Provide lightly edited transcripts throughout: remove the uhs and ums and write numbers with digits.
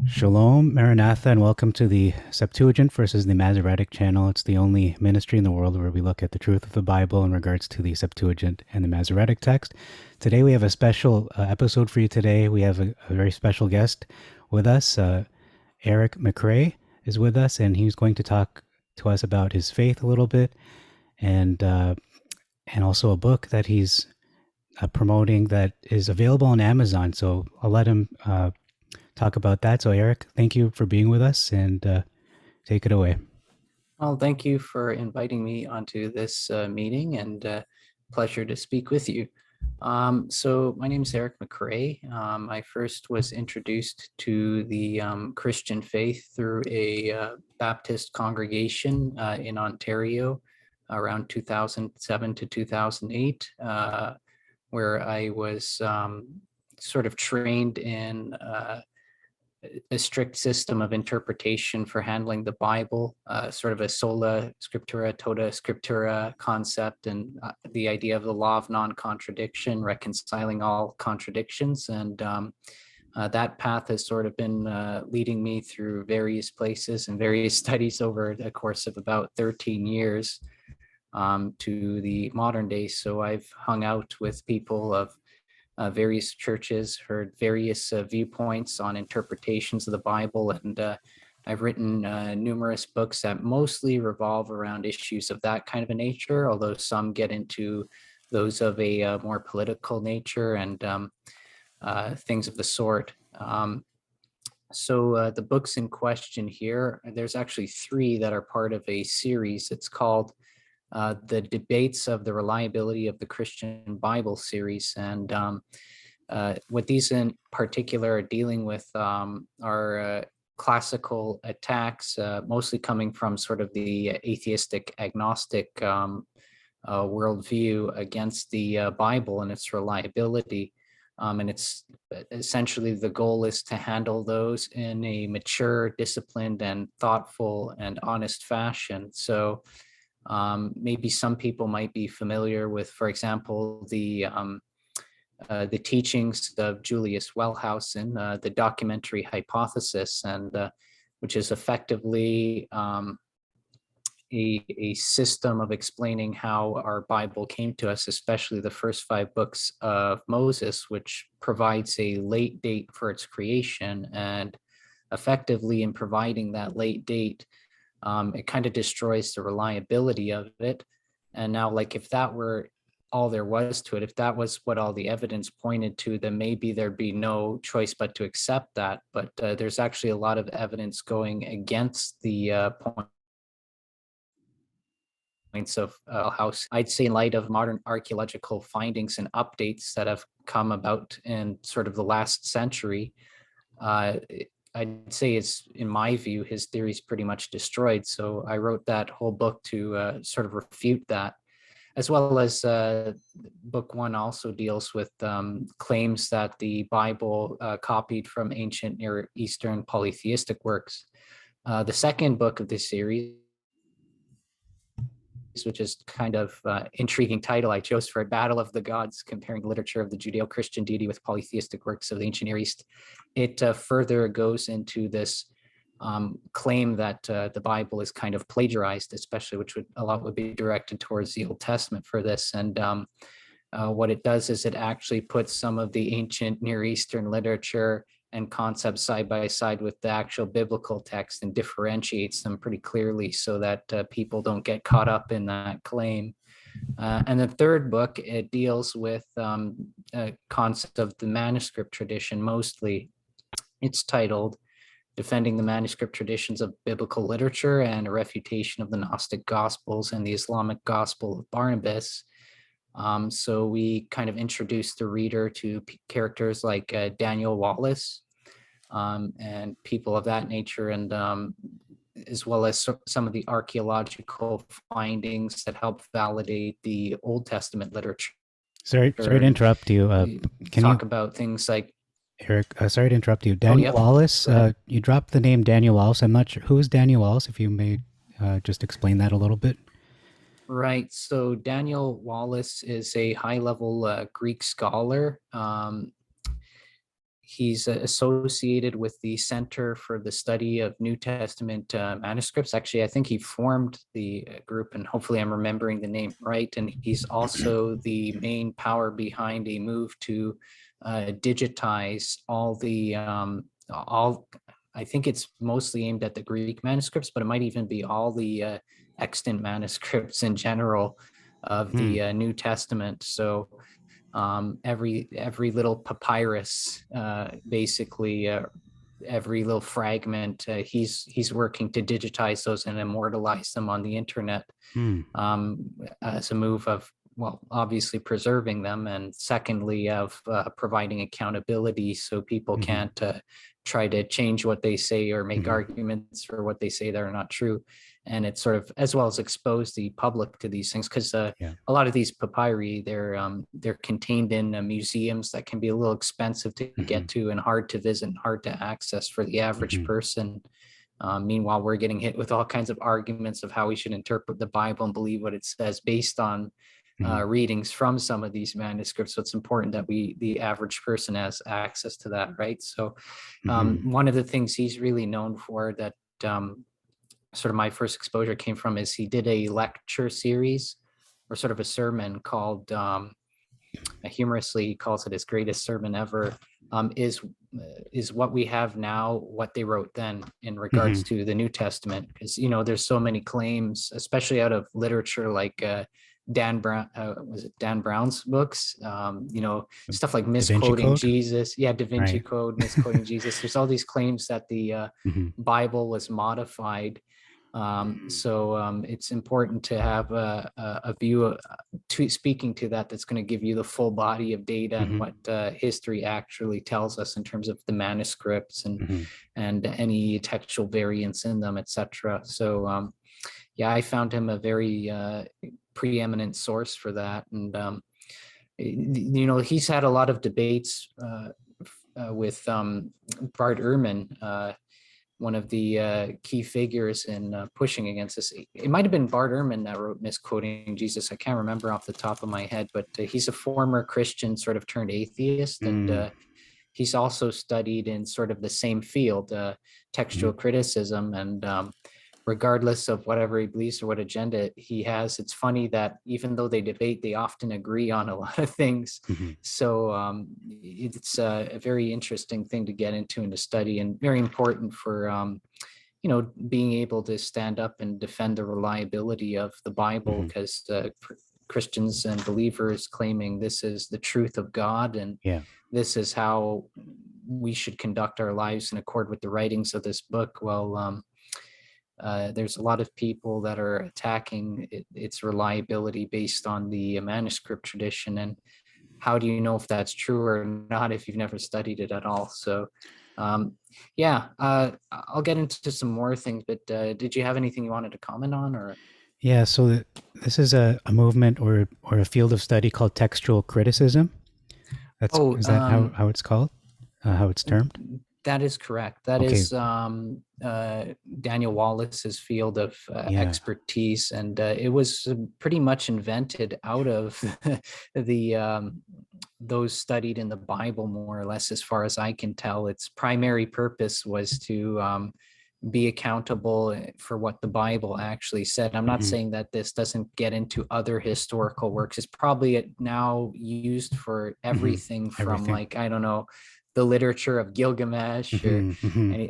Shalom, Maranatha, and welcome to the Septuagint versus the Masoretic channel. It's the only ministry in the world where we look at the truth of the Bible in regards to the Septuagint and the Masoretic text. Today we have a special episode for you today. We have a very special guest with us. Erik MacRae is with us, and he's going to talk to us about his faith a little bit and also a book that he's promoting that is available on Amazon. So I'll let him talk about that. So, Erik, thank you for being with us and take it away. Well, thank you for inviting me onto this meeting and pleasure to speak with you. So my name is Erik MacRae. I first was introduced to the Christian faith through a Baptist congregation in Ontario around 2007 to 2008, where I was sort of trained in a strict system of interpretation for handling the Bible, sort of a sola scriptura, tota scriptura concept, and the idea of the law of non-contradiction, reconciling all contradictions. And that path has sort of been leading me through various places and various studies over the course of about 13 years to the modern day. So I've hung out with people of various churches, heard various viewpoints on interpretations of the Bible, and I've written numerous books that mostly revolve around issues of that kind of a nature, although some get into those of a more political nature and things of the sort. So the books in question here, there's actually three that are part of a series. It's called the Debates of the Reliability of the Christian Bible series. And what these in particular are dealing with are classical attacks, mostly coming from sort of the atheistic, agnostic worldview against the Bible and its reliability. And it's essentially the goal is to handle those in a mature, disciplined, and thoughtful and honest fashion. So maybe some people might be familiar with, for example, the teachings of Julius Wellhausen, the documentary hypothesis, and which is effectively a system of explaining how our Bible came to us, especially the first 5 books of Moses, which provides a late date for its creation. And effectively, in providing that late date, it kind of destroys the reliability of it. And now, like, if that were all there was to it, if that was what all the evidence pointed to, then maybe there'd be no choice but to accept that. But there's actually a lot of evidence going against the points of house. I'd say in light of modern archaeological findings and updates that have come about in sort of the last century, I'd say it's, in my view, his theory is pretty much destroyed. So I wrote that whole book to sort of refute that, as well as book 1 also deals with claims that the Bible copied from ancient Near Eastern polytheistic works. The second book of this series, which is kind of intriguing title I chose for it, Battle of the Gods, comparing the literature of the Judeo-Christian deity with polytheistic works of the ancient Near East. It further goes into this claim that the Bible is kind of plagiarized, especially, which a lot would be directed towards the Old Testament for this. And what it does is it actually puts some of the ancient Near Eastern literature and concepts side by side with the actual biblical text and differentiates them pretty clearly so that people don't get caught up in that claim. And the third book, it deals with a concept of the manuscript tradition mostly. It's titled Defending the Manuscript Traditions of Biblical Literature and a Refutation of the Gnostic Gospels and the Islamic Gospel of Barnabas. So we kind of introduce the reader to characters like Daniel Wallace and people of that nature, and as well as some of the archaeological findings that help validate the Old Testament literature. Sorry to interrupt you. Can talk about things like Erik? Sorry to interrupt you. Daniel Wallace. You dropped the name Daniel Wallace. I'm not sure who is Daniel Wallace. If you may just explain that a little bit. Right. So Daniel Wallace is a high-level Greek scholar. he's associated with the Center for the Study of New Testament Manuscripts. Actually, I think he formed the group, and hopefully I'm remembering the name right. And he's also the main power behind a move to digitize all the I think it's mostly aimed at the Greek manuscripts, but it might even be all the extant manuscripts in general of the New Testament. So every little papyrus, basically, every little fragment, he's working to digitize those and immortalize them on the internet, as a move of, well, obviously preserving them, and secondly of providing accountability so people can't try to change what they say or make arguments for what they say that are not true. And it's sort of, as well as expose the public to these things, because a lot of these papyri, they're contained in museums that can be a little expensive to get to and hard to visit and hard to access for the average person. Meanwhile, we're getting hit with all kinds of arguments of how we should interpret the Bible and believe what it says based on readings from some of these manuscripts. So it's important that the average person has access to that, right? So one of the things he's really known for that sort of my first exposure came from is he did a lecture series, or sort of a sermon called, humorously he calls it his greatest sermon ever, is what we have now, what they wrote then in regards to the New Testament. Because, there's so many claims, especially out of literature like Dan Brown, was it Dan Brown's books? Stuff like misquoting Jesus. Yeah, Da Vinci Code, misquoting Jesus. There's all these claims that the Bible was modified. So it's important to have a view speaking to that's going to give you the full body of data and what history actually tells us in terms of the manuscripts and any textual variants in them, etc. So I found him a very preeminent source for that. And he's had a lot of debates with Bart Ehrman, one of the key figures in pushing against this. It might have been Bart Ehrman that wrote Misquoting Jesus. I can't remember off the top of my head, but he's a former Christian sort of turned atheist. And he's also studied in sort of the same field, textual criticism. And regardless of whatever he believes or what agenda he has, it's funny that even though they debate, they often agree on a lot of things. So it's a very interesting thing to get into and to study, and very important for being able to stand up and defend the reliability of the Bible, because Christians and believers claiming this is the truth of God, and this is how we should conduct our lives in accord with the writings of this book. Well, there's a lot of people that are attacking its reliability based on the manuscript tradition. And how do you know if that's true or not if you've never studied it at all? So I'll get into some more things, but did you have anything you wanted to comment on? Or so this is a movement or a field of study called textual criticism. Is that how it's called? How it's termed? That is correct. That is Daniel Wallace's field of expertise, and it was pretty much invented out of those studied in the Bible, more or less, as far as I can tell. Its primary purpose was to be accountable for what the Bible actually said. I'm not saying that this doesn't get into other historical works. It's probably now used for everything from like, I don't know, the literature of Gilgamesh,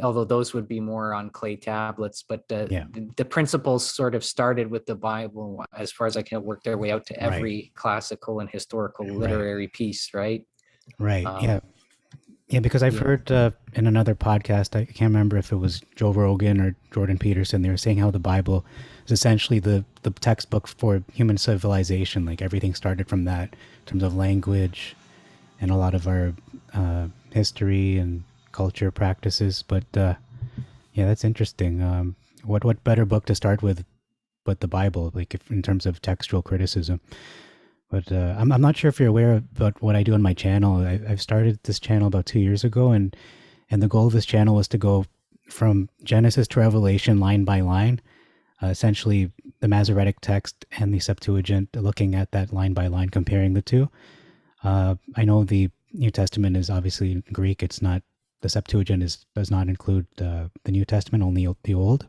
although those would be more on clay tablets, but the principles sort of started with the Bible, as far as I can, work their way out to every classical and historical literary piece, right? Because I've heard in another podcast, I can't remember if it was Joe Rogan or Jordan Peterson, they were saying how the Bible is essentially the textbook for human civilization. Like everything started from that in terms of language and a lot of our history and culture practices. But that's interesting. What better book to start with but the Bible, like if, in terms of textual criticism. But I'm not sure if you're aware about what I do on my channel. I've started this channel about 2 years ago, and the goal of this channel was to go from Genesis to Revelation line by line, essentially the Masoretic text and the Septuagint, looking at that line by line, comparing the two. I know the New Testament is obviously in Greek. It's not, the Septuagint does not include the New Testament, only the Old,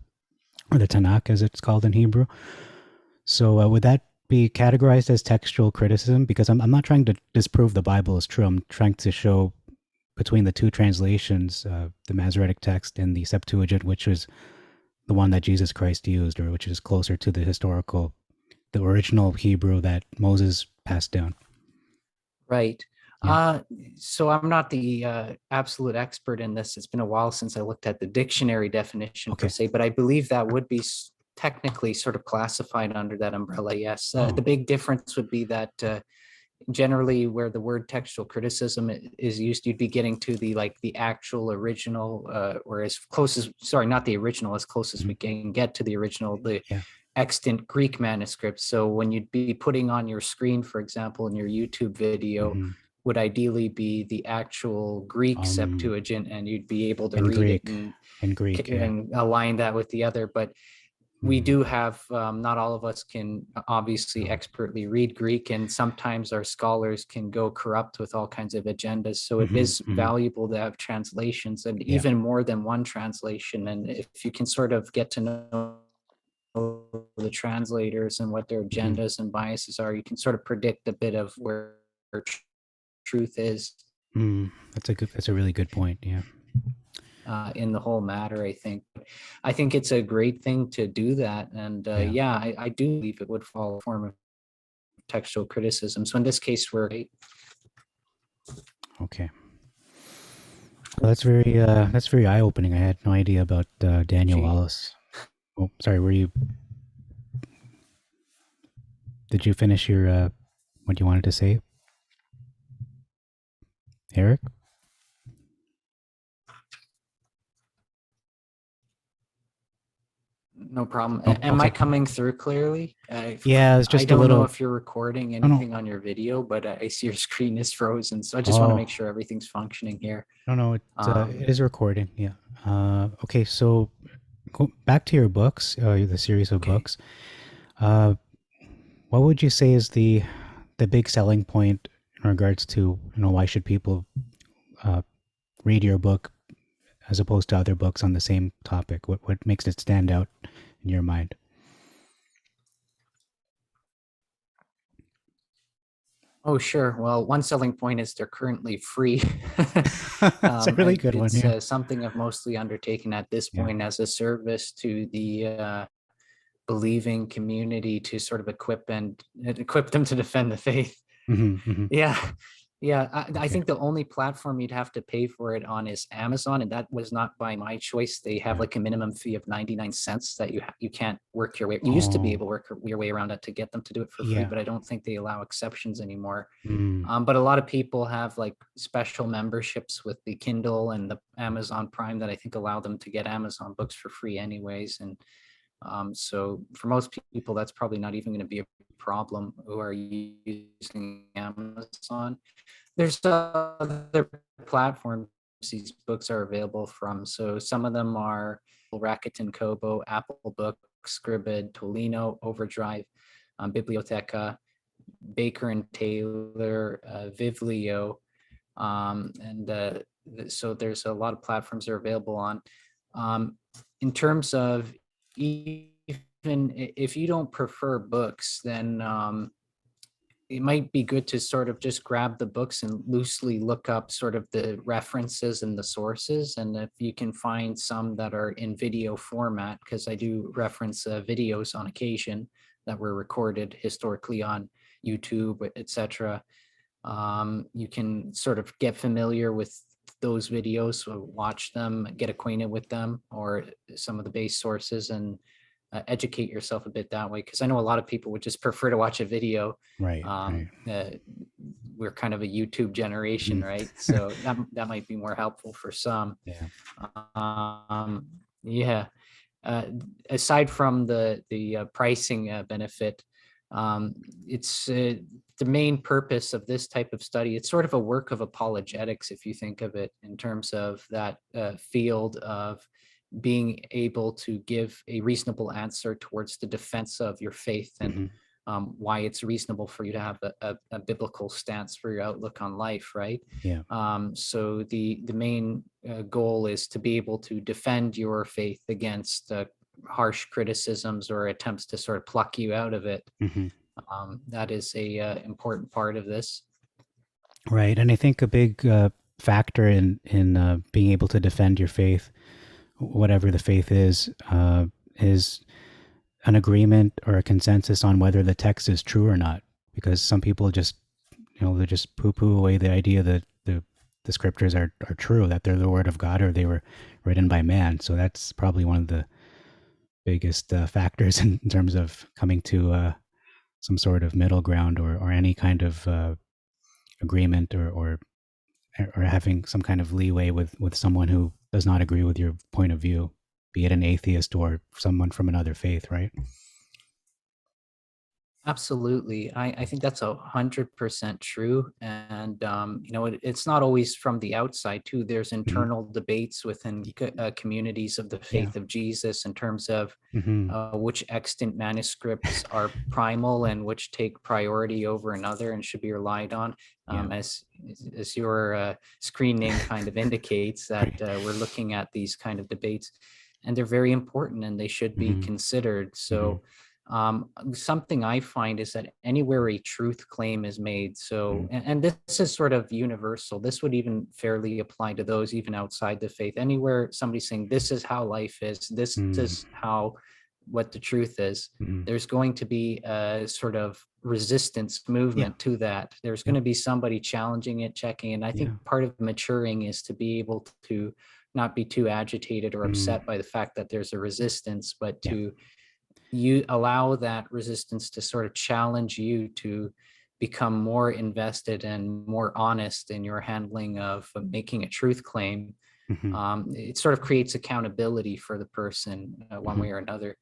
or the Tanakh as it's called in Hebrew. So would that be categorized as textual criticism? Because I'm not trying to disprove the Bible is true. I'm trying to show between the two translations, the Masoretic text and the Septuagint, which is the one that Jesus Christ used, or which is closer to the original Hebrew that Moses passed down. Right. Yeah. So I'm not the absolute expert in this. It's been a while since I looked at the dictionary definition per Okay. se, but I believe that would be technically sort of classified under that umbrella. Yes. The big difference would be that generally where the word textual criticism is used, you'd be getting to the actual original, or as close as, sorry, not the original, as close as we can get to the original, the Yeah. extant Greek manuscripts. So when you'd be putting on your screen, for example, in your YouTube video, would ideally be the actual Greek Septuagint, and you'd be able to In read it Greek. In Greek, yeah. and align that with the other. But we do have, not all of us can obviously expertly read Greek, and sometimes our scholars can go corrupt with all kinds of agendas. So it is valuable to have translations, and even more than one translation. And if you can sort of get to know the translators and what their agendas and biases are, you can sort of predict a bit of where truth is. That's a really good point. Yeah. In the whole matter, I think it's a great thing to do that. And I do believe it would fall a form of textual criticism. So in this case, Okay. Well, that's very eye opening. I had no idea about Daniel Wallace. Oh, sorry. Did you finish your what you wanted to say, Eric? No problem. Oh, Am I okay. coming through clearly? Yeah, it's I just a don't know little. if you're recording No, no, anything on your video, but I see your screen is frozen. So I just want to make oh, sure everything's functioning here. no. It is recording. Yeah. Okay. So go back to your books, the series of Okay. books. Uh, what would you say is the big selling point in regards to, why should people read your book as opposed to other books on the same topic? What makes it stand out in your mind? Oh, sure. Well, one selling point is they're currently free. That's a really good one. It's Yeah. something I've mostly undertaken at this Yeah. point as a service to the believing community, to sort of equip them to defend the faith. Yeah. Yeah. I Okay. think the only platform you'd have to pay for it on is Amazon. And that was not by my choice. They have Yeah. like a minimum fee of 99 cents that you can't work your way. You used to be Oh, able to work your way around it to get them to do it for free, yeah. but I don't think they allow exceptions anymore. Mm. But a lot of people have like special memberships with the Kindle and the Amazon Prime that I think allow them to get Amazon books for free anyways. And so for most people, that's probably not even going to be a problem who are using Amazon. There's other platforms these books are available from. So some of them are Rakuten Kobo, Apple Books, Scribd, Tolino, Overdrive, Biblioteca, Baker and Taylor, Vivlio, and so there's a lot of platforms that are available on. In terms of, even if you don't prefer books, then it might be good to sort of just grab the books and loosely look up sort of the references and the sources. And if you can find some that are in video format, because I do reference videos on occasion that were recorded historically on YouTube, etc. You can sort of get familiar with those videos, so watch them, get acquainted with them, or some of the base sources, and educate yourself a bit that way. Because I know a lot of people would just prefer to watch a video. Right. We're kind of a YouTube generation, right? So that might be more helpful for some. Yeah. Yeah. Aside from the pricing benefit, it's the main purpose of this type of study. It's sort of a work of apologetics, if you think of it in terms of that field of being able to give a reasonable answer towards the defense of your faith. And why it's reasonable for you to have a biblical stance for your outlook on life, right? Yeah. So the main goal is to be able to defend your faith against harsh criticisms or attempts to sort of pluck you out of it. Hmm. That is a important part of this. Right. And I think a big factor in being able to defend your faith, whatever the faith is an agreement or a consensus on whether the text is true or not. Because some people just, they just poo-poo away the idea that the scriptures are true, that they're the word of God or they were written by man. So that's probably one of the biggest factors in terms of coming to some sort of middle ground or any kind of agreement or having some kind of leeway with someone who does not agree with your point of view, be it an atheist or someone from another faith, right? Absolutely. I think that's 100% true. And, it's not always from the outside too. There's Hmm. internal debates within communities of the Yeah. faith of Jesus in terms of Hmm. which extant manuscripts are primal and which take priority over another and should be relied on. Yeah. As your screen name kind of indicates, that Right. we're looking at these kind of debates, and they're very important and they should be Hmm. considered. Hmm. So something I find is that anywhere a truth claim is made, Hmm. so and this is sort of universal. This would even fairly apply to those even outside the faith. Anywhere somebody's saying this is how life is, this is how what the truth is, Hmm. there's going to be a sort of resistance Yeah. movement to that. There's going Yep. to be somebody challenging it, checking. And I think Yeah. part of maturing is to be able to not be too agitated or Hmm. upset by the fact that there's a resistance, but Yeah. to you allow that resistance to sort of challenge you to become more invested and more honest in your handling of making a truth claim. Hmm. It sort of creates accountability for the person one Hmm. way or another.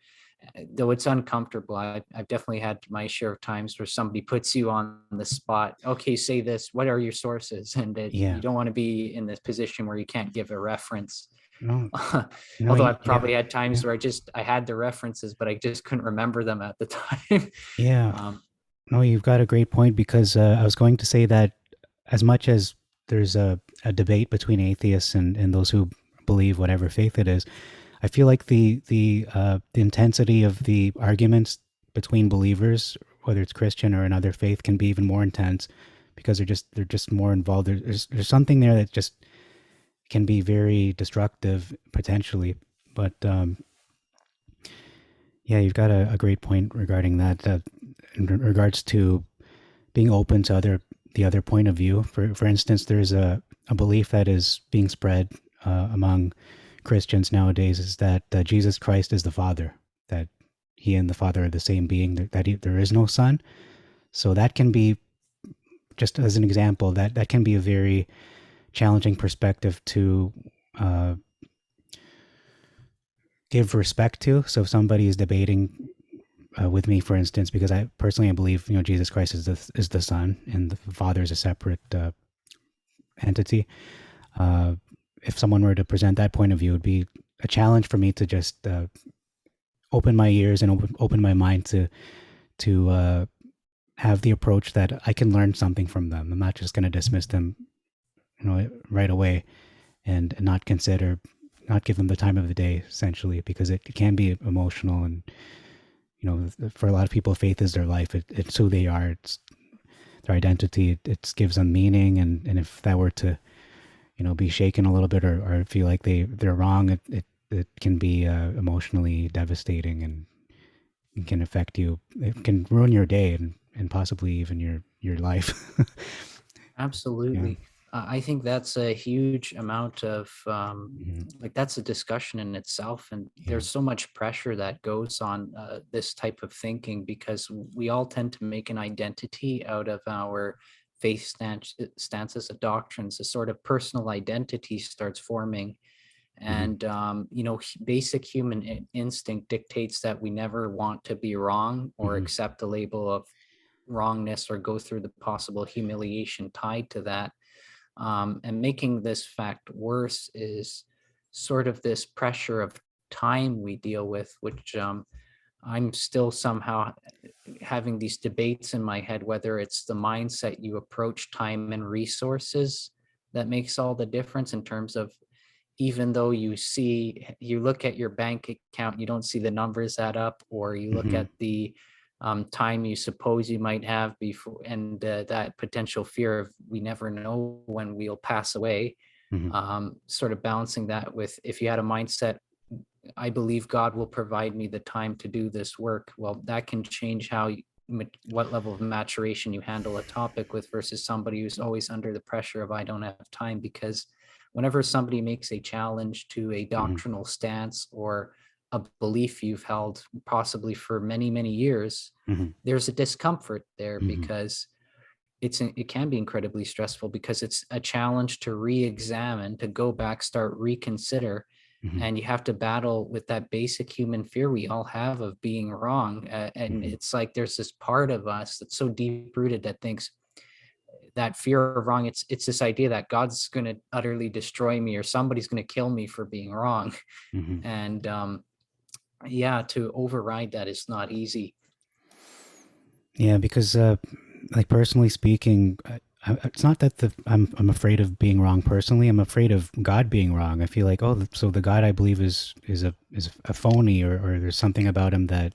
Though it's uncomfortable, I've definitely had my share of times where somebody puts you on the spot. Okay, say this. What are your sources? And you Yeah. don't want to be in this position where you can't give a reference. No. No. Although I've Yeah. probably had times Yeah. where I had the references, but I just couldn't remember them at the time. Yeah. um, No, you've got a great point because I was going to say that as much as there's a debate between atheists and those who believe whatever faith it is, I feel like the intensity of the arguments between believers, whether it's Christian or another faith, can be even more intense because they're just more involved. There's something there that just can be very destructive potentially. But yeah, you've got a great point regarding that. In regards to being open to the other point of view. For instance, there's a belief that is being spread among Christians nowadays is that Jesus Christ is the Father, that he and the Father are the same being, there is no Son. So that can be, just as an example, that can be a very challenging perspective to uh, give respect to. So if somebody is debating with me, for instance, because I personally believe Jesus Christ is the Son and the Father is a separate entity. Uh, if someone were to present that point of view, it would be a challenge for me to just open my ears and open my mind to have the approach that I can learn something from them. I'm not just going to dismiss them, right away and not consider, not give them the time of the day, essentially, because it can be emotional and for a lot of people, faith is their life. It's who they are. It's their identity. It gives them meaning, and if that were to be shaken a little bit or feel like they're wrong, it can be emotionally devastating and it can affect you. It can ruin your day and possibly even your life. Yeah. Absolutely. I think that's a huge amount of Mhm. like that's a discussion in itself, and Yeah. there's so much pressure that goes on this type of thinking because we all tend to make an identity out of our stances of doctrines. A sort of personal identity starts forming, Hmm. and basic human instinct dictates that we never want to be wrong or Hmm. accept the label of wrongness or go through the possible humiliation tied to that. And making this fact worse is sort of this pressure of time we deal with, which I'm still somehow having these debates in my head, whether it's the mindset you approach time and resources that makes all the difference, in terms of, even though you look at your bank account, you don't see the numbers add up, or you look Hmm. at the time you suppose you might have before, and that potential fear of, we never know when we'll pass away. Hmm. Sort of balancing that with, if you had a mindset, I believe God will provide me the time to do this work. Well, that can change what level of maturation you handle a topic with, versus somebody who's always under the pressure of, I don't have time. Because whenever somebody makes a challenge to a Hmm. doctrinal stance or a belief you've held possibly for many, many years, Hmm. there's a discomfort there, Hmm. because it can be incredibly stressful, because it's a challenge to re-examine, to go back, start, reconsider, Hmm. and you have to battle with that basic human fear we all have of being wrong. And Hmm. it's like there's this part of us that's so deep rooted that thinks, that fear of wrong, it's this idea that God's going to utterly destroy me, or somebody's going to kill me for being wrong. Hmm. And yeah, to override that is not easy. Yeah, because like personally speaking, it's not that I'm afraid of being wrong personally. I'm afraid of God being wrong. I feel like, oh, so the God I believe is a phony, or there's something about him that,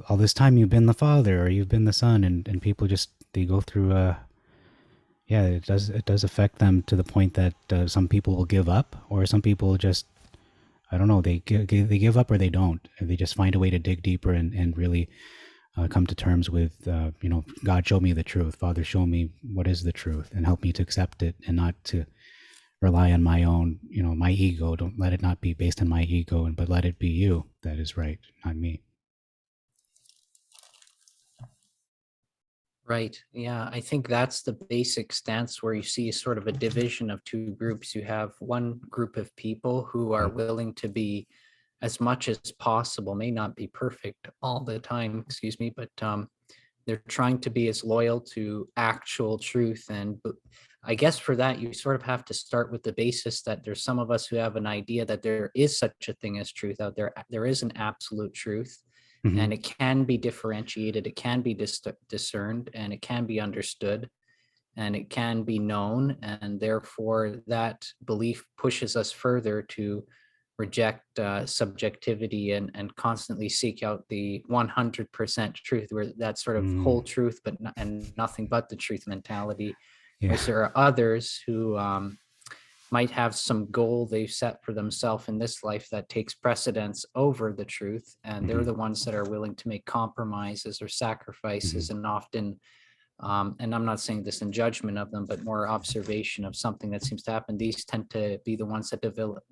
all this time you've been the Father or you've been the Son, and people just, they go through yeah, it does affect them to the point that some people will give up, or some people just, I don't know, they give up or they don't. They just find a way to dig deeper and really come to terms with, God, show me the truth. Father, show me what is the truth, and help me to accept it, and not to rely on my own, my ego. Don't let it not be based on my ego, but let it be you that is right, not me. Right. Yeah. I think that's the basic stance, where you see sort of a division of two groups. You have one group of people who are willing to be, as much as possible, may not be perfect all the time, excuse me, but they're trying to be as loyal to actual truth. And I guess for that, you sort of have to start with the basis that there's some of us who have an idea that there is such a thing as truth out there. There is an absolute truth, Hmm. and it can be differentiated, it can be discerned, and it can be understood, and it can be known. And therefore, that belief pushes us further to reject subjectivity, and constantly seek out the 100% truth, where that sort of Mm, whole truth, and nothing but the truth mentality. yeah. Whereas there are others who might have some goal they've set for themselves in this life that takes precedence over the truth, and they're Hmm. the ones that are willing to make compromises or Hmm. sacrifices. And often, and I'm not saying this in judgment of them, but more observation of something that seems to happen, these tend to be the ones that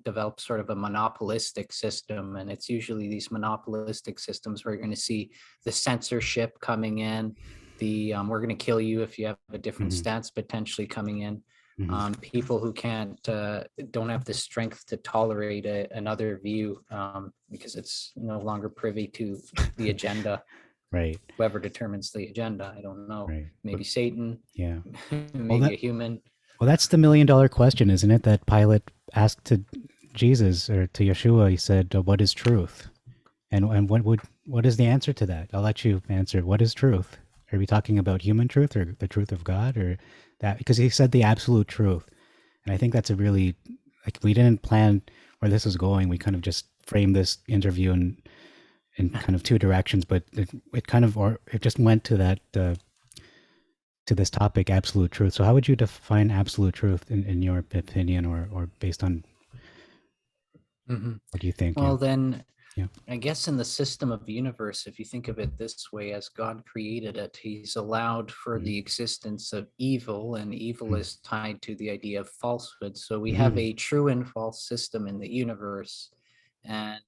develop sort of a monopolistic system. And it's usually these monopolistic systems where you're going to see the censorship coming in, the we're going to kill you if you have a different Hmm. stance potentially coming in. Hmm. People who don't have the strength to tolerate another view, because it's no longer privy to the agenda. Right. Whoever determines the agenda, I don't know. Right. But Maybe Satan, yeah. Well, maybe a human. that's the $1 million question, isn't it? That Pilate asked to Jesus, or to Yeshua. He said, "What is truth?" And what is the answer to that? I'll let you answer. What is truth? Are we talking about human truth, or the truth of God, or that? Because he said the absolute truth, and I think that's a really, like, we didn't plan where this was going. We kind of just framed this interview in kind of two directions, but it kind of, or it just went to that to this topic, absolute truth. So how would you define absolute truth in your opinion, or based on Mhm. what do you think? Yeah. Well, then, Yeah. I guess in the system of the universe, if you think of it this way, as God created it, he's allowed for the existence of evil, and evil is tied to the idea of falsehood. So we have Mm-hmm. a true and false system in the universe. And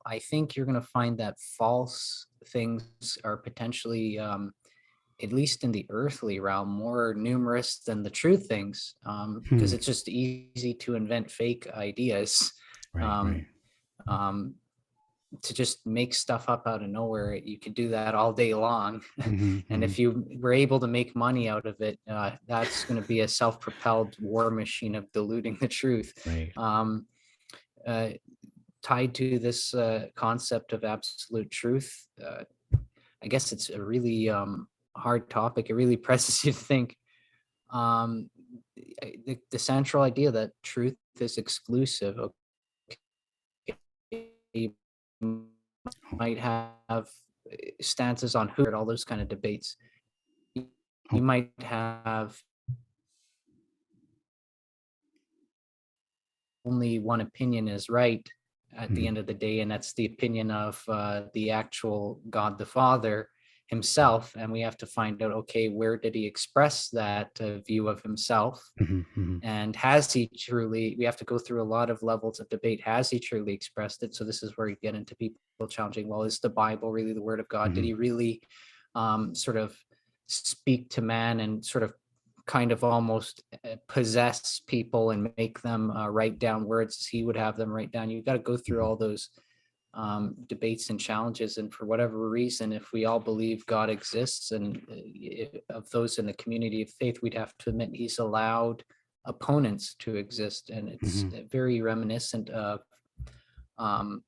I think you're going to find that false things are potentially, at least in the earthly realm, more numerous than the true things, because Hmm. it's just easy to invent fake ideas. Right. Um, Right. um, to just make stuff up out of nowhere. You could do that all day long. Mm-hmm. And Mm-hmm. if you were able to make money out of it, that's going to be a self-propelled war machine of diluting the truth. Right. Um, uh, tied to this concept of absolute truth. I guess it's a really hard topic. It really presses you to think. Um, the central idea that truth is exclusive. Okay, you Oh, might have stances on who, all those kind of debates. oh, You might have only one opinion is right at the mhm, end of the day, and that's the opinion of the actual God the Father himself. And we have to find out, okay, where did he express that view of himself? mhm, mhm, And has he truly, we have to go through a lot of levels of debate. Has he truly expressed it? So this is where you get into people challenging, well, is the Bible really the word of God? Did mhm, he really sort of speak to man and sort of kind of almost possess people and make them write down words as he would have them write down? You've got to go through mhm, all those debates and challenges. And for whatever reason, if we all believe God exists, and of those in the community of faith, we'd have to admit he's allowed opponents to exist. And it's mhm, very reminiscent of, um,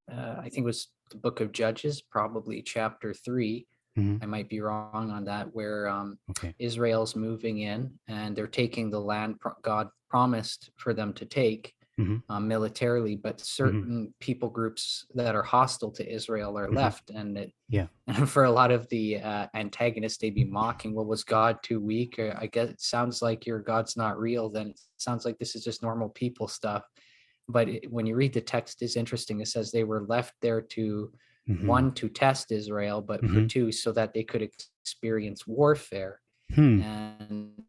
I think it was the book of Judges, probably chapter 3. mhm. I might be wrong on that, where Okay. Israel's moving in and they're taking the land God promised for them to take Mhm, militarily, but mhm, certain people groups that are hostile to Israel are mhm. left. And Yeah. and for a lot of the antagonists, they'd be mocking, well, was God too weak? Or, I guess it sounds like your God's not real. Then it sounds like this is just normal people stuff. But when you read the text, is interesting. It says they were left there to, Mhm, one, to test Israel, but for mhm. two, so that they could experience warfare. Hmm. And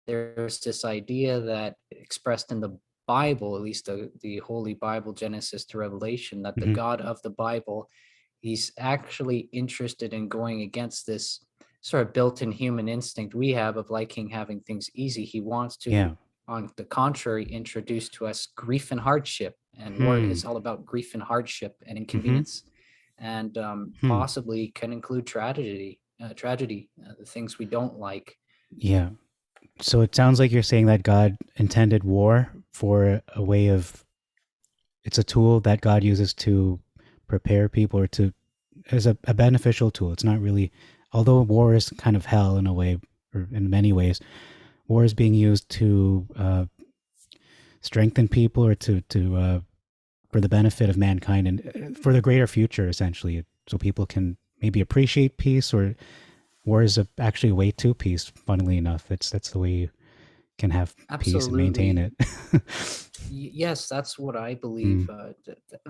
there's this idea that expressed in the Bible, at least the Holy Bible, Genesis to Revelation, that the Mhm. God of the Bible, he's actually interested in going against this sort of built-in human instinct we have of liking having things easy. He wants to, Yeah. on the contrary, introduce to us grief and hardship. And war Hmm. is all about grief and hardship and Mhm. inconvenience, and Hmm. possibly can include tragedy, the things we don't like. Yeah. So it sounds like you're saying that God intended war for a way of, it's a tool that God uses to prepare people, or to, as a beneficial tool. It's not really, although war is kind of hell in a way, or in many ways, war is being used to strengthen people, or to for the benefit of mankind, and for the greater future, essentially, so people can maybe appreciate peace, or war is actually a way to peace. Funnily enough, that's the way you can have peace and maintain Absolutely. it. Yes, that's what I believe. Mm,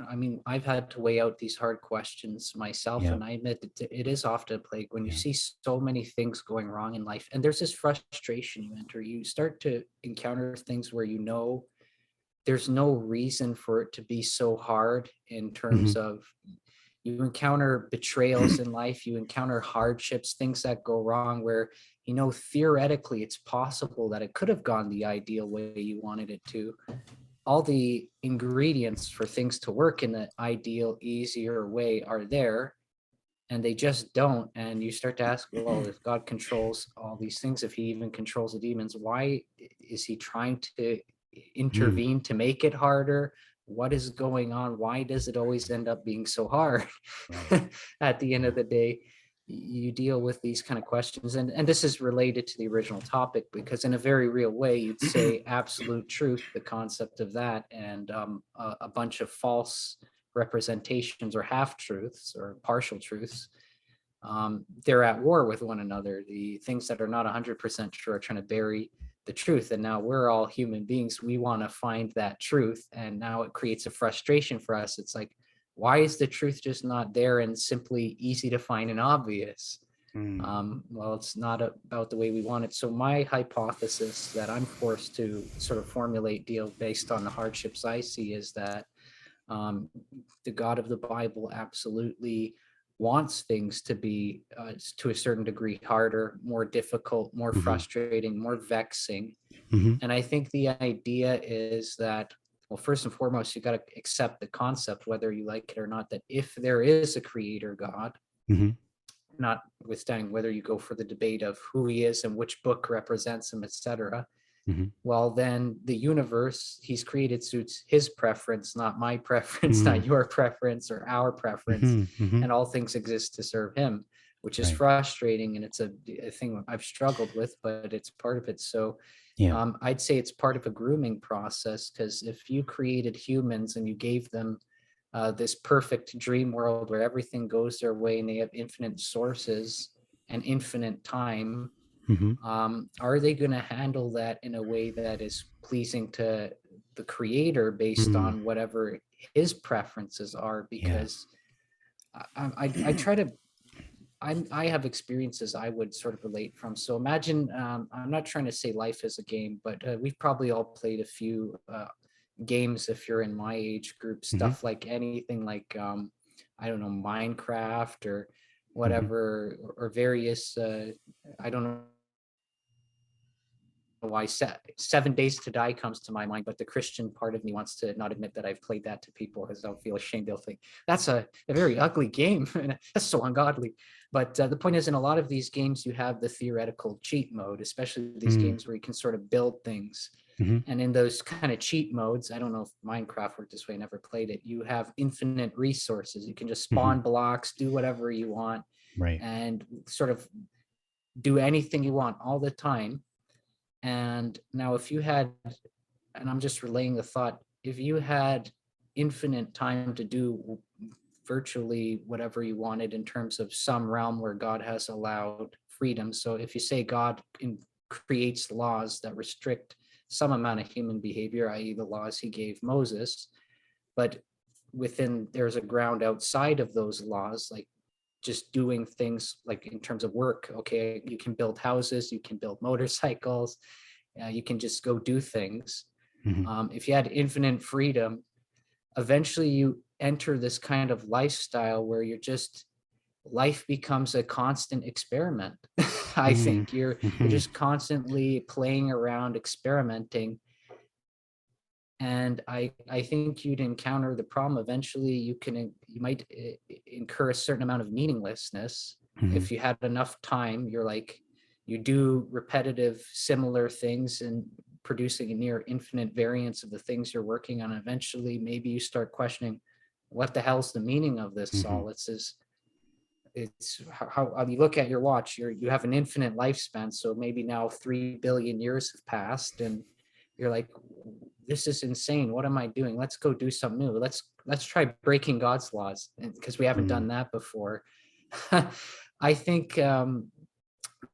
I mean, I've had to weigh out these hard questions myself, yeah, and I admit that it is often a plague when you yeah. see so many things going wrong in life, and there's this frustration you enter. You start to encounter things where you know there's no reason for it to be so hard, in Hmm. terms of you encounter betrayals in life, you encounter hardships, things that go wrong where, theoretically it's possible that it could have gone the ideal way you wanted it to. All the ingredients for things to work in the ideal, easier way are there, and they just don't. And you start to ask, well, if God controls all these things, if he even controls the demons, why is he trying to Mm, intervene to make it harder? What is going on? Why does it always end up being so hard? right. At the end Yeah. of the day, you deal with these kind of questions. And this is related to the original topic, because in a very real way, you'd say absolute truth, the concept of that, and a bunch of false representations or half truths or partial truths, they're at war with one another. The things that are not 100% true are trying to bury the truth. And now we're all human beings. We want to find that truth. And now it creates a frustration for us. It's like, why is the truth just not there and simply easy to find and obvious? Mm, Well, it's not about the way we want it. So my hypothesis that I'm forced to sort of formulate, deal based on the hardships I see, is that um, the God of the Bible absolutely wants things to be, to a certain degree, harder, more difficult, more hmm, frustrating, more vexing. hmm, And I think the idea is that, well, first and foremost, you got to accept the concept, whether you like it or not, that if there is a creator God, hmm, notwithstanding whether you go for the debate of who he is and which book represents him, etc., Mhm. well, then the universe he's created suits his preference, not my preference, Mm. not your preference or our preference. Mhm. Mhm. And all things exist to serve him, which is Right. frustrating. And it's a thing I've struggled with, but it's part of it. So Yeah. I'd say it's part of a grooming process, because if you created humans and you gave them this perfect dream world where everything goes their way and they have infinite sources and infinite time, Mhm. are they going to handle that in a way that is pleasing to the creator based Mm. on whatever his preferences are? Yeah. Because I try to I have experiences I would sort of relate from. So imagine, I'm not trying to say life is a game, but we've probably all played a few games if you're in my age group, Mhm. stuff like anything like, I don't know, Minecraft or Mhm. whatever, or various, I don't know why 7 Days to Die comes to my mind, but the Christian part of me wants to not admit that I've played that to people because they'll feel ashamed. They'll think that's a very ugly game. That's so ungodly. But the point is, in a lot of these games, you have the theoretical cheat mode, especially these Mm. games where you can sort of build things. Mhm. And in those kind of cheat modes, I don't know if Minecraft worked this way, I never played it. You have infinite resources. You can just Mhm. spawn blocks, do whatever you want, Right. and sort of do anything you want all the time. And now, if you had, and I'm just relaying the thought, if you had infinite time to do virtually whatever you wanted in terms of some realm where God has allowed freedom. So if you say God creates laws that restrict some amount of human behavior, i.e., the laws he gave Moses, but within there's a ground outside of those laws, like just doing things like in terms of work. Okay, you can build houses, you can build motorcycles, you can just go do things. Mhm. If you had infinite freedom, eventually you enter this kind of lifestyle where you're just, life becomes a constant experiment. I Mm. think you're Mhm. just constantly playing around, experimenting. And I think you'd encounter the problem eventually. You might incur a certain amount of meaninglessness. Mhm. If you had enough time, you're like, you do repetitive similar things and producing a near infinite variance of the things you're working on. Eventually maybe you start questioning, what the hell's the meaning of this Mhm. all? It's how you look at your watch, you have an infinite lifespan, so maybe now 3 billion years have passed, and you're like, this is insane, what am I doing? Let's go do something new. Let's try breaking God's laws, because we haven't Mhm. done that before. I think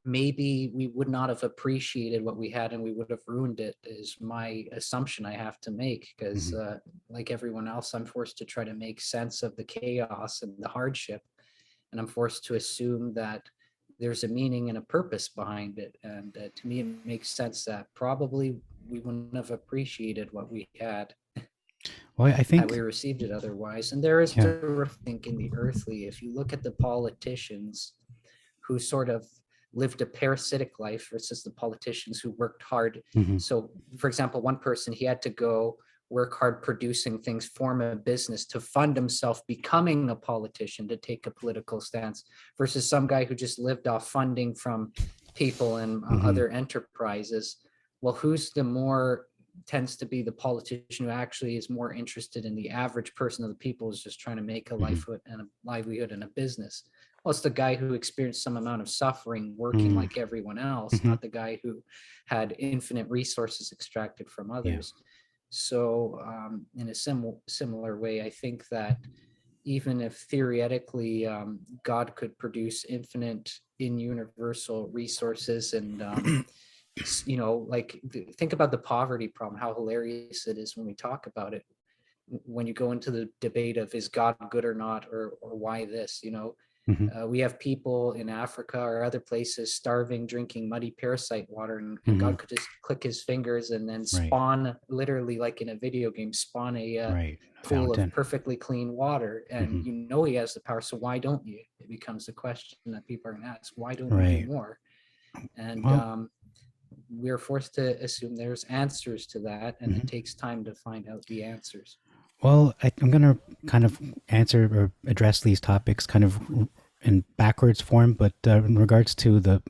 maybe we would not have appreciated what we had and we would have ruined it, is my assumption I have to make, because Mhm. like everyone else, I'm forced to try to make sense of the chaos and the hardship, and I'm forced to assume that there's a meaning and a purpose behind it. And to me, it makes sense that probably we wouldn't have appreciated what we had Well, I had think we received it otherwise. And there is yeah. a think in the earthly, if you look at the politicians who sort of lived a parasitic life versus the politicians who worked hard. Mhm. So, for example, one person, he had to go work hard producing things, form a business to fund himself becoming a politician, to take a political stance, versus some guy who just lived off funding from people and Mhm. other enterprises. Well, who's the more, tends to be the politician who actually is more interested in the average person of the people, is just trying to make a Mhm. livelihood and a business. Well, it's the guy who experienced some amount of suffering working Mm. like everyone else, Mhm. not the guy who had infinite resources extracted from Yeah. others. So, in a similar way, I think that even if theoretically God could produce infinite in universal resources, and like think about the poverty problem, how hilarious it is when we talk about it. When you go into the debate of, is God good or not, or why this, Mhm. we have people in Africa or other places starving, drinking muddy parasite water, and Mhm. God could just click his fingers and then Right. spawn, literally like in a video game, spawn a Right. A pool of fountain. perfectly clean water. And Mhm. he has the power, so why don't you? It becomes the question that people are going to ask, why don't you do Right. more? And Well, we're forced to assume there's answers to that, and it mhm. takes time to find out the answers. I'm going to kind of answer or address these topics kind of in backwards form, but in regards to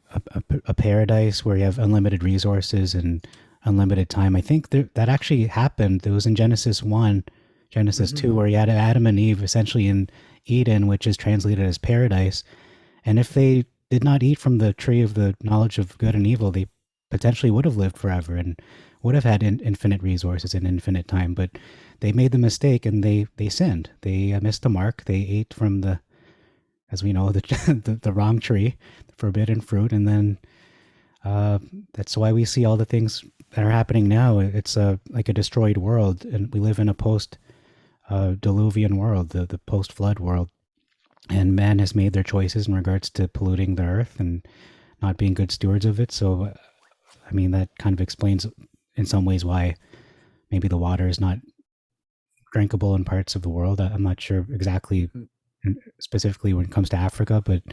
a paradise where you have unlimited resources and unlimited time. I think that actually happened. It was in Genesis 1, Genesis 2, where you had Adam and Eve essentially in Eden, which is translated as paradise. And if they did not eat from the tree of the knowledge of good and evil, they potentially would have lived forever and would have had infinite resources and infinite time. But they made the mistake and they sinned. They missed the mark. They ate from the, as we know, the wrong tree, the forbidden fruit. And then that's why we see all the things that are happening now. It's like a destroyed world. And we live in a post diluvian world, the post flood world. And man has made their choices in regards to polluting the earth and not being good stewards of it. So, I mean, that kind of explains in some ways why maybe the water is not drinkable in parts of the world. I'm not sure exactly, specifically when it comes to Africa, but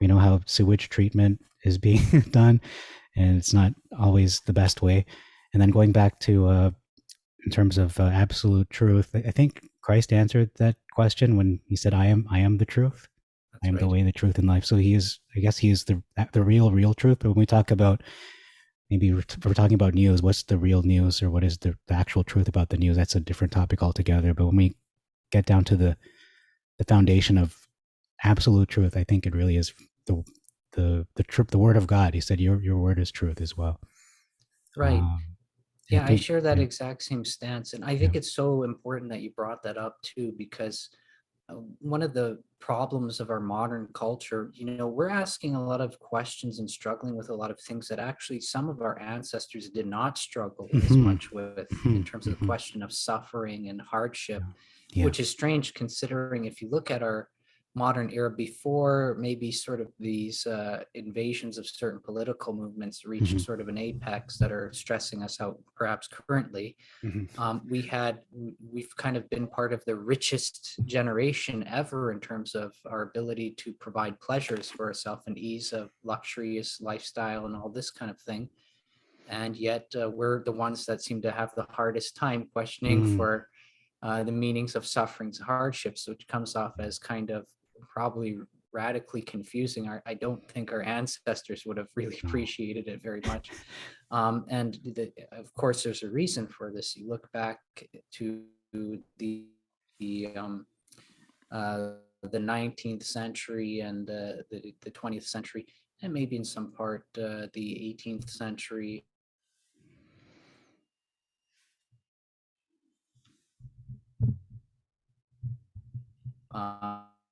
we know how sewage treatment is being done, and it's not always the best way. And then going back to, in terms of absolute truth, I think Christ answered that question when he said, I am the truth. That's I am right. the way, the truth, and life. So he is, I guess he is the real truth. But when we talk about, maybe we're talking about news, what's the real news, or what is the actual truth about the news? That's a different topic altogether. But when we get down to the foundation of absolute truth, I think it really is the truth, the word of God. He said, your word is truth as well. Right. I Yeah, I think, share that yeah, exact same stance. And I yeah. think it's so important that you brought that up too, because one of the problems of our modern culture, we're asking a lot of questions and struggling with a lot of things that actually some of our ancestors did not struggle as Mm-hmm. much with, in terms of the Mm-hmm. question of suffering and hardship, Yeah. Yeah. which is strange considering if you look at our modern era before maybe sort of these invasions of certain political movements Mm-hmm. reached sort of an apex that are stressing us out perhaps currently. Mm-hmm. We've kind of been part of the richest generation ever in terms of our ability to provide pleasures for ourselves and ease of luxurious lifestyle and all this kind of thing. And yet we're the ones that seem to have the hardest time questioning Mm. for the meanings of sufferings and hardships, which comes off as kind of probably radically confusing. I don't think our ancestors would have really No. appreciated it very much. And of course, there's a reason for this. You look back to the um, uh, the 19th century and the 20th century, and maybe in some part the 18th century.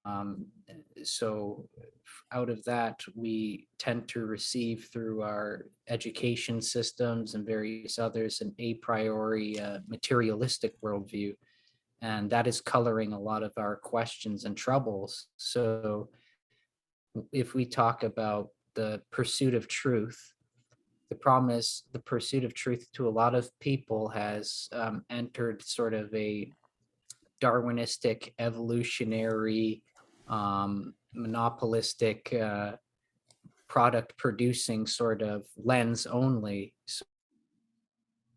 Um, so out of that, we tend to receive through our education systems and various others an a priori materialistic worldview. And that is coloring a lot of our questions and troubles. So if we talk about the pursuit of truth, the problem is the pursuit of truth to a lot of people has entered sort of a Darwinistic, evolutionary, monopolistic, product producing sort of lens only.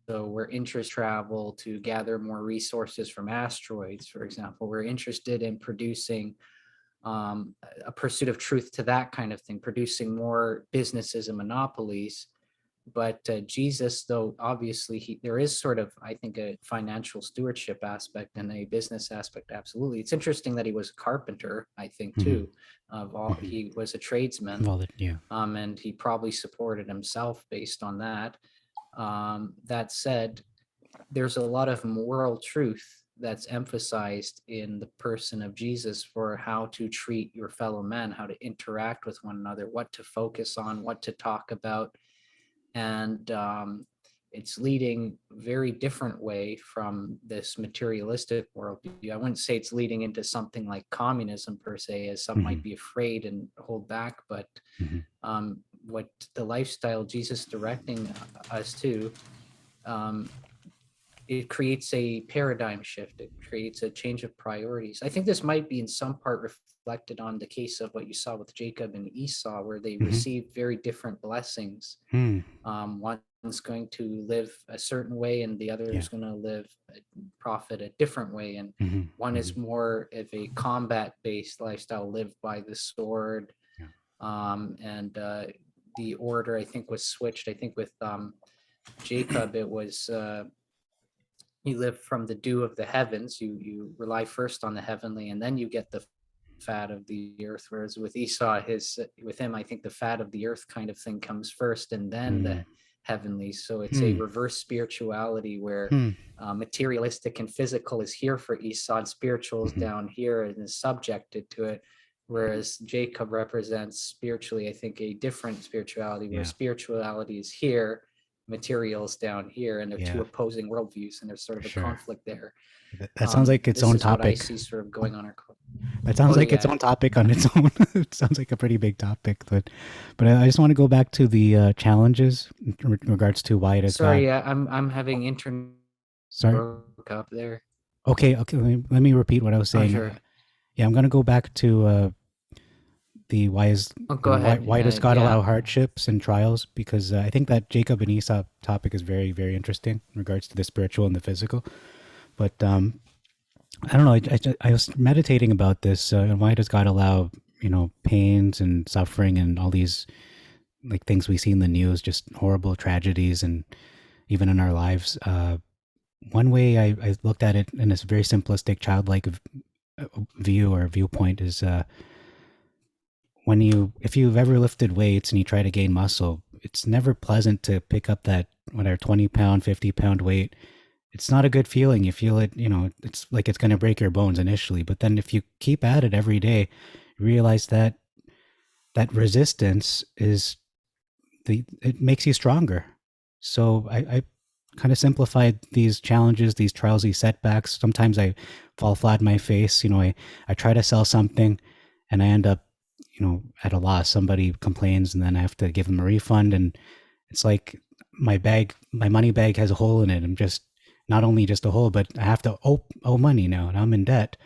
So we're interested in travel to gather more resources from asteroids, for example. We're interested in producing a pursuit of truth to that kind of thing, producing more businesses and monopolies. But Jesus, though, obviously, there is sort of, I think, a financial stewardship aspect and a business aspect. Absolutely, it's interesting that he was a carpenter. I think Mm-hmm. too. Of all, Mm-hmm. he was a tradesman, Well, yeah. and he probably supported himself based on that. That said, there's a lot of moral truth that's emphasized in the person of Jesus for how to treat your fellow man, how to interact with one another, what to focus on, what to talk about. And it's leading very different way from this materialistic worldview. I wouldn't say it's leading into something like communism per se, as some Mm-hmm. might be afraid and hold back, but Mm-hmm. what the lifestyle Jesus directing us to, um, it creates a paradigm shift. It creates a change of priorities. I think this might be in some part reflected on the case of what you saw with Jacob and Esau, where they Mm-hmm. received very different blessings. Mm. One's going to live a certain way, and the other Yeah. is going to live profit a different way. And Mm-hmm. one Mm-hmm. is more of a combat-based lifestyle, lived by the sword, Yeah. and the order I think was switched. I think with Jacob, it was you live from the dew of the heavens. You rely first on the heavenly, and then you get the fat of the earth. Whereas with Esau, with him, I think the fat of the earth kind of thing comes first, and then the Mm. heavenly. So it's a Hmm. reverse spirituality where Hmm. materialistic and physical is here for Esau, and spiritual is Mhm. down here and is subjected to it. Whereas Jacob represents spiritually, I think, a different spirituality where Yeah. spirituality is here, materials down here, and they're two Yeah. opposing worldviews, and there's sort For of a sure. conflict there. That sounds like its This own is what I topic. see sort of going on our. That sounds Oh like its yeah, own topic on its own. It sounds like a pretty big topic, but I just want to go back to the challenges in regards to why it has got. sorry, yeah, I'm having internet Sorry. broke up there. Okay. Okay. Let me repeat what I was Oh saying. sure, Yeah, I'm gonna go back to the why is oh go ahead. why does God Yeah, allow hardships and trials? Because I think that Jacob and Esau topic is very very interesting in regards to the spiritual and the physical. But I don't know. I was meditating about this. And why does God allow pains and suffering and all these like things we see in the news, just horrible tragedies, and even in our lives? One way I looked at it in this very simplistic, childlike view or viewpoint is if you've ever lifted weights and you try to gain muscle, it's never pleasant to pick up that whatever 20 pound, 50 pound weight. It's not a good feeling. You feel it, it's like it's going to break your bones initially. But then if you keep at it every day, you realize that that resistance it makes you stronger. So I kind of simplified these challenges, these trials, these setbacks. Sometimes I fall flat in my face. I try to sell something and I end up, at a loss. Somebody complains and then I have to give them a refund. And it's like my money bag has a hole in it. I'm just not only just a hole, but I have to owe money now and I'm in debt.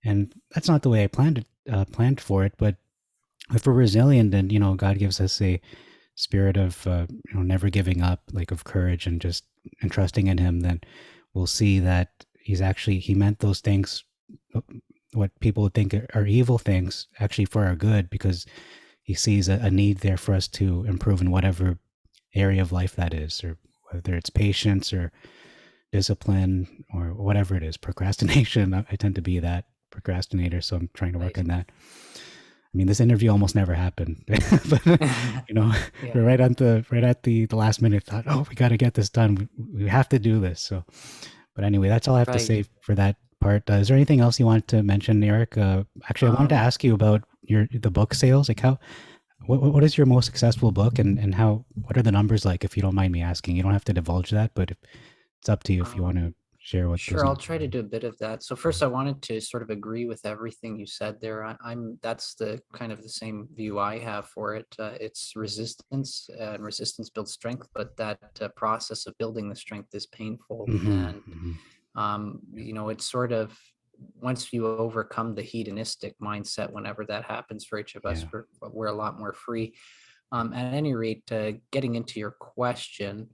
And that's not the way I planned for it. But if we're resilient and, God gives us a spirit of never giving up, like of courage and just and trusting in him, then we'll see that he meant those things, uh, what people would think are evil things, actually for our good, because he sees a need there for us to improve in whatever area of life that is, or whether it's patience or discipline or whatever it is, procrastination. I tend to be that procrastinator, so I'm trying to work right. on that. I mean, this interview almost never happened, but Yeah, we're right at the last minute. Thought, oh, we got to get this done. We have to do this. So, but anyway, that's all I have to right. say for that part. Is there anything else you want to mention, Eric? Actually, I wanted to Um, ask you about the book sales. Like, what is your most successful book, and what are the numbers like? If you don't mind me asking, you don't have to divulge that, but it's up to you if you want um, to share what those Sure, I'll numbers try to do a bit of that. So first, I wanted to sort of agree with everything you said there. I'm that's the kind of the same view I have for it. It's resistance, and resistance builds strength, but that process of building the strength is painful. are. Hmm. And Hmm. it's sort of once you overcome the hedonistic mindset, whenever that happens for each of us, Yeah. we're a lot more free. At any rate, getting into your question.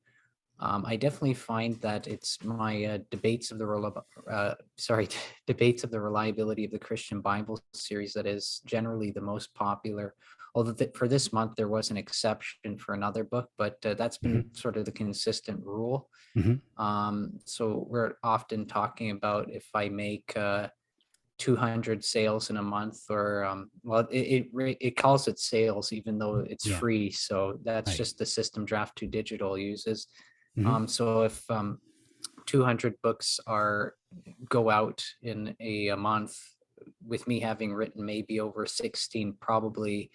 I definitely find that it's my debates of the reliability of the Christian Bible series that is generally the most popular. Although for this month there was an exception for another book, but that's Hmm. been sort of the consistent rule. Hmm. So we're often talking about if I make 200 sales in a month, or well, it calls it sales even though it's Yeah. free. So that's Right. just the system Draft 2 Digital uses. Hmm. So if 200 books are go out in a month, with me having written maybe over 16, probably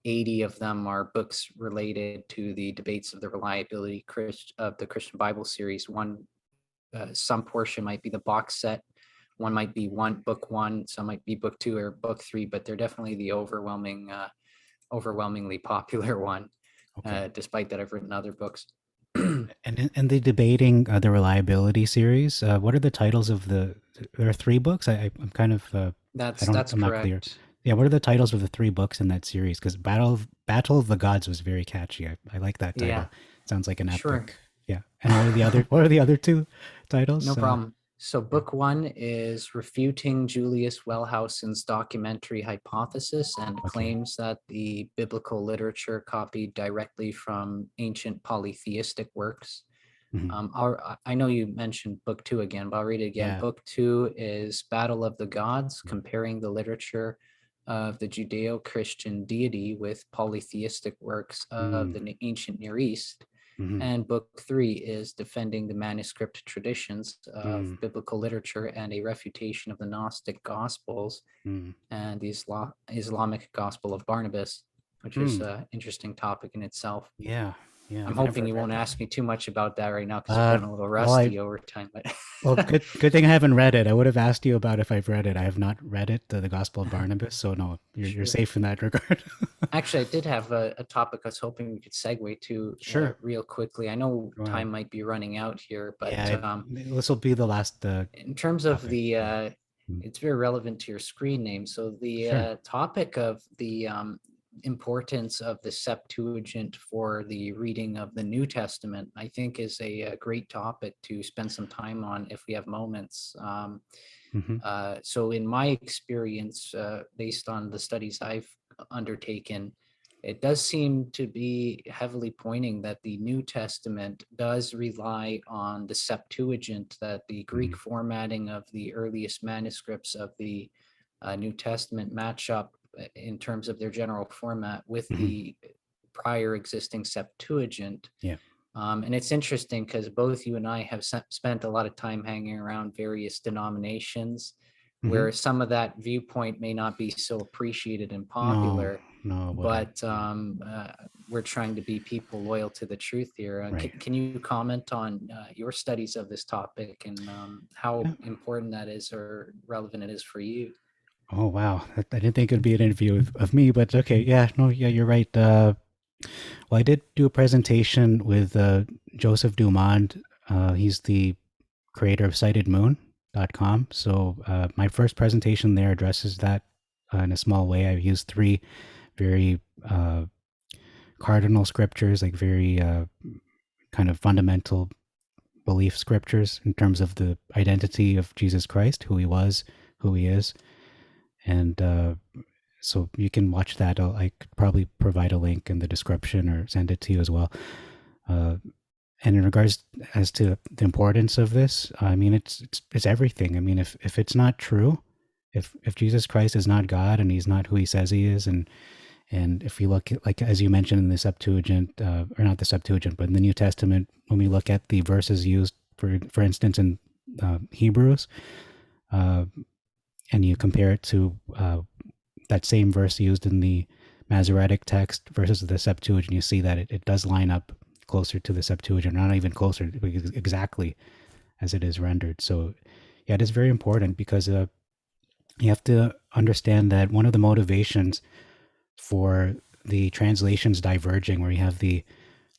80 of them are books related to the debates of the reliability of the Christian Bible series. Some portion might be the box set. One might be book one, some might be book two or book three, but they're definitely the overwhelmingly popular one. Okay. Despite that, I've written other books. And the debating the reliability series. What are the titles of the? There are three books. I'm kind of That's I'm not clear. correct. Yeah, what are the titles of the three books in that series? Because Battle of the Gods was very catchy. I like that Yeah, title. Sounds like an sure. epic. Yeah. And what are the other two No titles? problem. So Yeah. book one is refuting Julius Wellhausen's documentary hypothesis and Okay. claims that the biblical literature copied directly from ancient polytheistic works. Mhm. I know you mentioned book 2 again, but I'll read it again. Yeah. Book 2 is Battle of the Gods, comparing the literature of the Judeo-Christian deity with polytheistic works of Mm. the ancient Near East. Mhm. And book 3 is defending the manuscript traditions of Mm. biblical literature and a refutation of the Gnostic Gospels Mm. and the Islamic Gospel of Barnabas, which is Mm. an interesting topic in itself. Yeah. Yeah. I'm I've never hoping you read won't that. ask me too much about that right now because we're getting a little Well, rusty over time. But well, good thing I haven't read it. I would have asked you about if I've read it. I have not read it, the Gospel of Barnabas. So no, you're sure. safe in that regard. Actually, I did have a topic I was hoping we could segue to Sure. real quickly. I know Go ahead. time might be running out here, but Yeah, this will be the last in terms of topic. the, Yeah. Mm. it's very relevant to your screen name. So the Sure. topic of the importance of the Septuagint for the reading of the New Testament, I think is a great topic to spend some time on if we have moments. Hmm. So in my experience, based on the studies I've undertaken, it does seem to be heavily pointing that the New Testament does rely on the Septuagint, that the Hmm. Greek formatting of the earliest manuscripts of the New Testament match up in terms of their general format with Hmm. the prior existing Septuagint. Yeah. And it's interesting because both you and I have spent a lot of time hanging around various denominations Hmm. where some of that viewpoint may not be so appreciated and No, popular, no, it wouldn't. but we're trying to be people loyal to the truth here. Right. Can you comment on your studies of this topic and how Yeah. important that is or relevant it is for you? Oh, wow. I didn't think it'd be an interview of me, but okay. Yeah, no, yeah, you're right. Well, I did do a presentation with Joseph Dumond. He's the creator of citedmoon.com. So my first presentation there addresses that in a small way. I've used three very cardinal scriptures, like very kind of fundamental belief scriptures in terms of the identity of Jesus Christ, who he was, who he is. And so you can watch that. I could probably provide a link in the description or send it to you as well. Uh, and in regards as to the importance of this, I mean, it's everything. I mean, if it's not true, if Jesus Christ is not God and he's not who he says he is, and if you look at, like as you mentioned in the Septuagint, or not the Septuagint, but in the New Testament, when we look at the verses used, for instance, in Hebrews, uh, and you compare it to that same verse used in the Masoretic text versus the Septuagint, you see that it does line up closer to the Septuagint, not even closer, exactly as it is rendered. So, yeah, it is very important because you have to understand that one of the motivations for the translations diverging, where you have the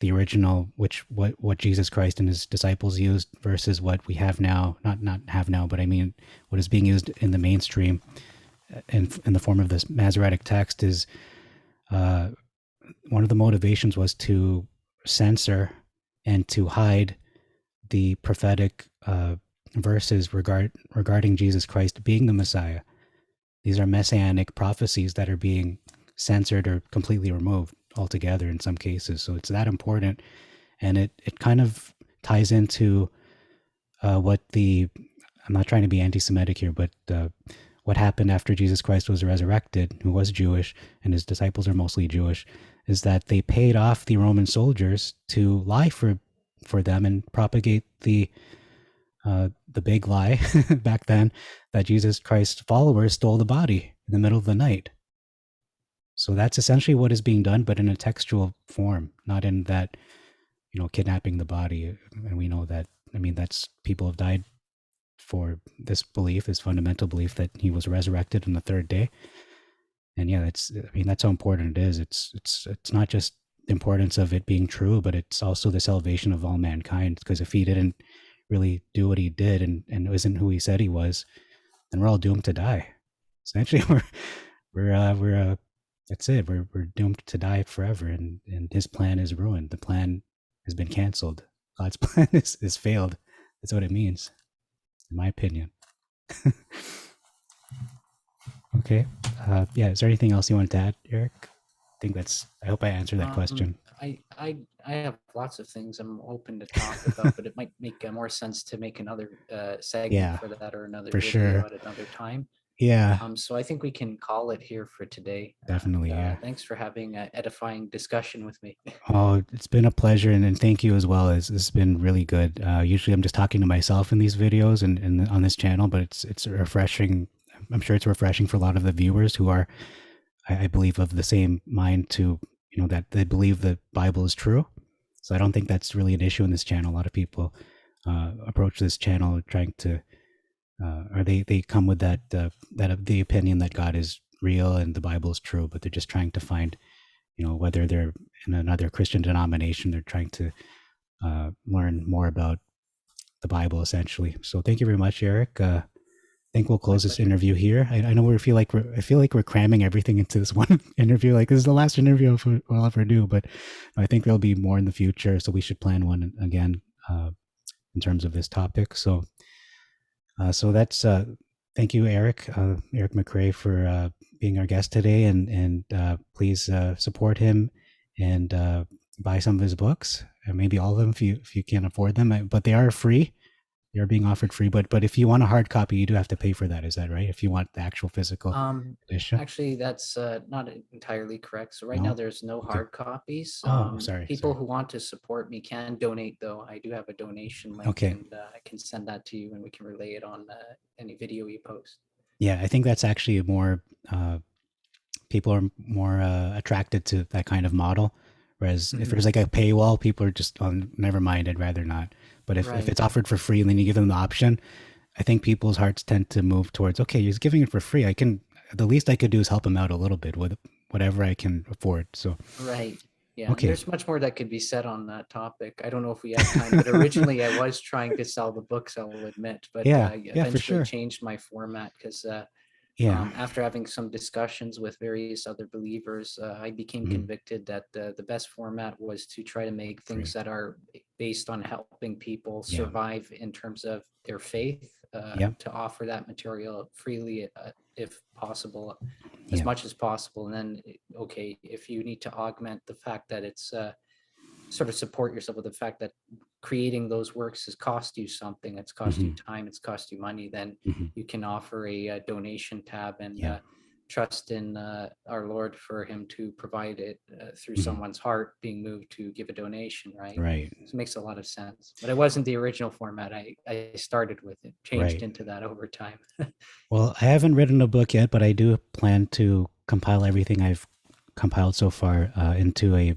original, which what Jesus Christ and his disciples used versus what we have now, not have now, but I mean what is being used in the mainstream in the form of this Masoretic text, is uh, one of the motivations was to censor and to hide the prophetic verses regarding Jesus Christ being the Messiah. These are messianic prophecies that are being censored or completely removed altogether in some cases. So it's that important. And it kind of ties into what I'm not trying to be anti Semitic here, but what happened after Jesus Christ was resurrected, who was Jewish, and his disciples are mostly Jewish, is that they paid off the Roman soldiers to lie for them and propagate the big lie back then that Jesus Christ's followers stole the body in the middle of the night. So that's essentially what is being done, but in a textual form, not in that, kidnapping the body. And we know that, I mean, that's people have died for this belief, this fundamental belief that he was resurrected on the third day. And yeah, that's how important it is. It's not just the importance of it being true, but it's also the salvation of all mankind. Because if he didn't really do what he did and isn't who he said he was, then we're all doomed to die. Essentially, we're that's it. We're doomed to die forever, and his plan is ruined. The plan has been canceled. God's plan is failed. That's what it means, in my opinion. Okay. Yeah. Is there anything else you wanted to add, Eric? I hope I answered that Um, question. I have lots of things I'm open to talk about, but it might make more sense to make another segment Yeah, for that, or another for video sure. at another time. Yeah, So I think we can call it here for today. And definitely. Yeah. thanks for having an edifying discussion with me. Oh, it's been a pleasure, and thank you as well. It's been really good. Usually, I'm just talking to myself in these videos and on this channel, but it's refreshing. I'm sure it's refreshing for a lot of the viewers who are, I believe, of the same mind to that they believe the Bible is true. So I don't think that's really an issue in this channel. A lot of people approach this channel trying to, or they come with that the opinion that God is real and the Bible is true, but they're just trying to find, whether they're in another Christian denomination, they're trying to learn more about the Bible, essentially. So thank you very much, Eric. I think we'll My close this pleasure. interview here. I know I feel like we're cramming everything into this one interview. Like this is the last interview we'll ever do, but I think there'll be more in the future. So we should plan one again in terms of this topic. So that's thank you, Erik MacRae, for being our guest today, and please support him and buy some of his books, maybe all of them if you can't afford them. But they are free. They are being offered free. But if you want a hard copy, you do have to pay for that. Is that right? If you want the actual physical Um, edition? Actually, that's not entirely correct. So right now No. there's no Okay. hard copies. Oh, sorry. People Sorry. who want to support me can donate, though. I do have a donation link, Okay. and I can send that to you, and we can relay it on any video you post. Yeah, I think that's actually more uh, people are more attracted to that kind of model. Whereas if Mhm. there's like a paywall, people are just, oh, never mind, I'd rather not. But if Right. it's offered for free and then you give them the option, I think people's hearts tend to move towards, okay, he's giving it for free. The least I could do is help him out a little bit with whatever I can afford. So, Right. Yeah, and okay. there's much more that could be said on that topic. I don't know if we have time, but originally I was trying to sell the books, I will admit, but Yeah. I Yeah, for eventually sure. changed my format because Yeah. after having some discussions with various other believers, I became Mhm. convicted that the best format was to try to make things Free. that are based on helping people Yeah. survive in terms of their faith, Yeah. to offer that material freely, if possible, as Yeah. much as possible. And then, okay, if you need to augment the fact that it's sort of support yourself with the fact that creating those works has cost you something, it's cost you Hmm. time, it's cost you money, then Hmm. you can offer a donation tab and Yeah. trust in our Lord for him to provide it through Hmm. someone's heart being moved to give a donation, right? Right. So it makes a lot of sense. But it wasn't the original format I started with. It changed Right. into that over time. Well, I haven't written a book yet, but I do plan to compile everything I've compiled so far into a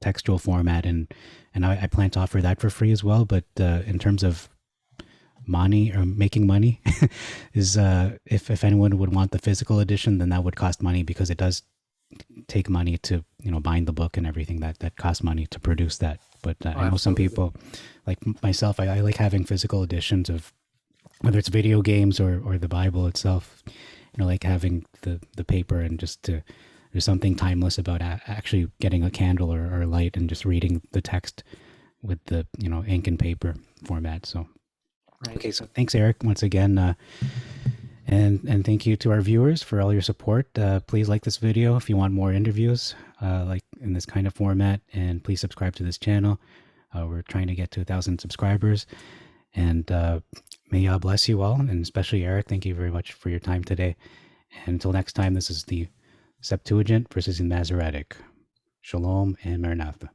textual format, and I plan to offer that for free as well. But in terms of money or making money, is if anyone would want the physical edition, then that would cost money because it does take money to bind the book and everything that costs money to produce that. But Oh, I know some absolutely. people, like myself, I like having physical editions of whether it's video games or the Bible itself. Like having the paper and just to there's something timeless about actually getting a candle or light and just reading the text with the ink and paper format. So Right. okay, so thanks, Eric, once again, and thank you to our viewers for all your support. Please like this video if you want more interviews like in this kind of format, and please subscribe to this channel. We're trying to get to 1,000 subscribers, and may God bless you all, and especially Eric. Thank you very much for your time today. And until next time, this is the Septuagint versus the Masoretic. Shalom and Maranatha.